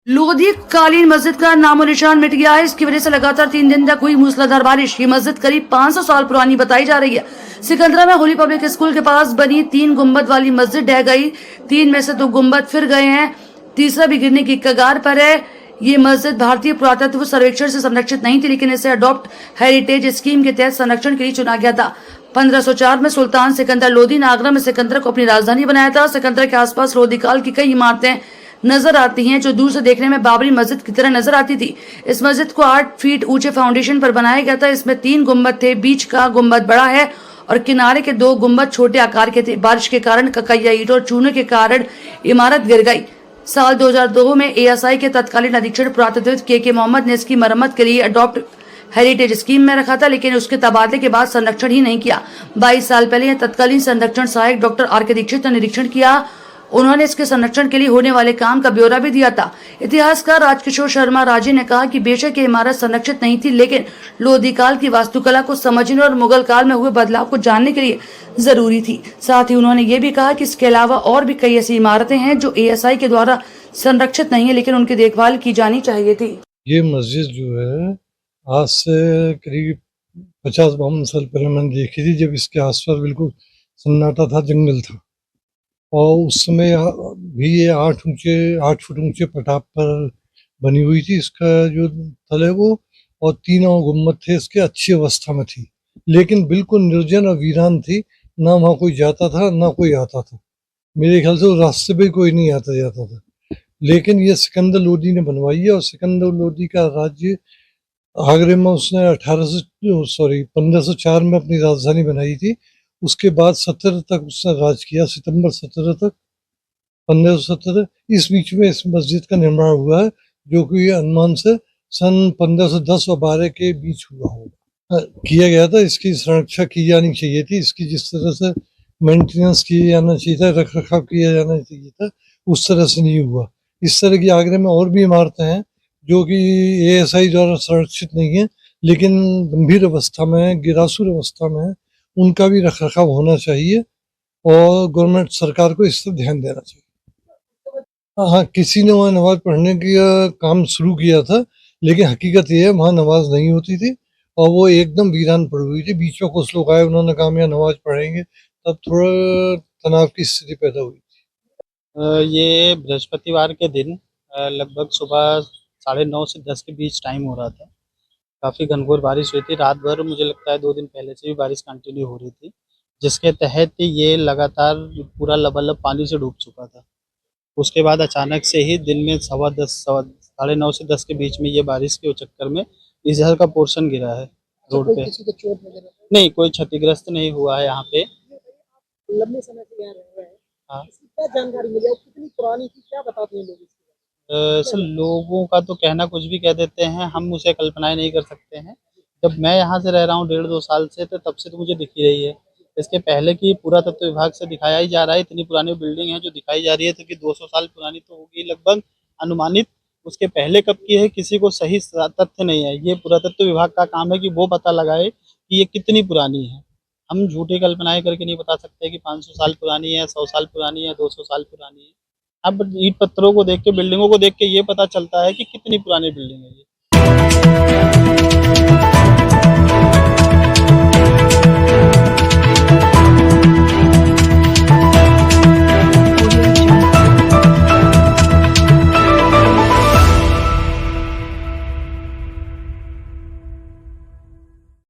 लोधी कालीन मस्जिद का नामो निशान मिट गया है। इसकी वजह से लगातार 3 दिन तक हुई मूसलाधार बारिश। ये मस्जिद करीब 500 साल पुरानी बताई जा रही है। सिकंदरा में होली पब्लिक स्कूल के पास बनी 3 गुंबद वाली मस्जिद ढह गई। 3 में से 2 गुंबद फिर गए हैं, तीसरा भी गिरने की कगार पर है। ये मस्जिद भारतीय पुरातत्व सर्वेक्षण से संरक्षित नहीं थी, लेकिन इसे अडॉप्ट हेरिटेज स्कीम के तहत संरक्षण के लिए चुना गया था। 1504 में सुल्तान सिकंदर लोधी ने आगरा में सिकंदरा को अपनी राजधानी बनाया था। सिकंदरा के आसपास लोधी काल की कई इमारतें नजर आती हैं, जो दूर से देखने में बाबरी मस्जिद की तरह नजर आती थी। इस मस्जिद को 8 फीट ऊंचे फाउंडेशन पर बनाया गया था। इसमें 3 गुंबद थे, बीच का गुंबद बड़ा है और किनारे के 2 गुंबद छोटे आकार के थे। बारिश के कारण ककैया ईंट और चूने के कारण इमारत गिर गई। साल 2002 में एएसआई के तत्कालीन अधीक्षक पुरातत्वविद के मोहम्मद ने इसकी मरम्मत के लिए अडॉप्ट हेरिटेज स्कीम में रखा था, लेकिन उसके तबादले के बाद संरक्षण ही नहीं किया। 22 साल पहले तत्कालीन संरक्षण सहायक डॉक्टर आर.के. दीक्षित ने निरीक्षण किया। उन्होंने इसके संरक्षण के लिए होने वाले काम का ब्यौरा भी दिया था। इतिहासकार राजकिशोर शर्मा राजे ने कहा कि बेशक ये इमारत संरक्षित नहीं थी, लेकिन लोधी काल की वास्तुकला को समझने और मुगल काल में हुए बदलाव को जानने के लिए जरूरी थी। साथ ही उन्होंने ये भी कहा कि इसके अलावा और भी कई ऐसी इमारतें हैं जो एएसआई के द्वारा संरक्षित नहीं है, लेकिन उनकी देखभाल की जानी चाहिए थी। ये मस्जिद जो है आज से करीब 50-52 साल पहले मैंने देखी थी, जब इसके आसपास बिल्कुल सन्नाटा था, जंगल था। और उस समय भी ये 8 फुट ऊंचे पटाप पर बनी हुई थी। इसका जो तल है वो और 3 गुम्बद थे, इसके अच्छी अवस्था में थी, लेकिन बिल्कुल निर्जन और वीरान थी। ना वहाँ कोई जाता था ना कोई आता था। मेरे ख्याल से उस रास्ते पे कोई नहीं आता जाता था। लेकिन ये सिकंदर लोधी ने बनवाई है और सिकंदर लोधी का राज्य आगरे में उसने 1504 में अपनी राजधानी बनाई थी। उसके बाद 17 तक उसने राज किया, सितंबर 17 तक 1517। इस बीच में इस मस्जिद का निर्माण हुआ है, जो कि अनुमान से सन 1510 और 12 के बीच हुआ होगा, किया गया था। इसकी संरक्षा की जानी चाहिए थी। इसकी जिस तरह से मेंटेनेंस किया जाना चाहिए था, रख रखाव किया जाना चाहिए था, उस तरह से नहीं हुआ। इस तरह की आगरे में और भी इमारतें हैं जो कि एएसआई द्वारा संरक्षित नहीं है, लेकिन गंभीर अवस्था में है, गिरासूर अवस्था में है। उनका भी रख रखाव होना चाहिए और गवर्नमेंट सरकार को इस पर ध्यान देना चाहिए। हाँ, किसी ने वहाँ नमाज पढ़ने का काम शुरू किया था, लेकिन हकीकत ये है वहाँ नमाज नहीं होती थी और वो एकदम वीरान पड़ी हुई थी। बीच में कुछ लोग आए, उन्होंने कहा यहाँ नमाज पढ़ेंगे, तब थोड़ा तनाव की स्थिति पैदा हुई थी। ये बृहस्पतिवार के दिन लगभग सुबह 9:30 से 10 के बीच टाइम हो रहा था। काफ़ी घनघोर बारिश हुई थी रात भर। मुझे लगता है 2 दिन पहले से भी बारिश कंटिन्यू हो रही थी, जिसके तहत ये लगातार पूरा लबालब पानी से डूब चुका था। उसके बाद अचानक से ही दिन में 9:15 से 10 के बीच में ये बारिश के चक्कर में इस जगह का पोर्शन गिरा है रोड पे। किसी को चोट वगैरह नहीं, कोई क्षतिग्रस्त नहीं हुआ है यहाँ पे। लंबे समय से यहाँ रह रहे हैं, हाँ, इसकी क्या जानकारी मिली और कितनी पुरानी थी, क्या बताते हैं लोग इसके सर लोगों का तो कहना कुछ भी कह देते हैं, हम उसे कल्पनाएं नहीं कर सकते हैं। जब मैं यहाँ से रह रहा हूँ 1.5-2 साल से, तो तब से तो मुझे दिख ही रही है। इसके पहले की पुरातत्व विभाग से दिखाया ही जा रहा है। इतनी पुरानी बिल्डिंग है जो दिखाई जा रही है, तो कि 200 साल पुरानी तो होगी लगभग अनुमानित। उसके पहले कब की है किसी को सही तथ्य नहीं है। ये पुरातत्व विभाग का काम है कि वो पता लगाए कि ये कितनी पुरानी है। हम झूठी कल्पनाएं करके नहीं बता सकते कि 500 साल पुरानी है, 100 साल पुरानी है, 200 साल पुरानी है। अब ईंट पत्थरों को देख के, बिल्डिंगों को देख के ये पता चलता है कि कितनी पुरानी बिल्डिंग है ये।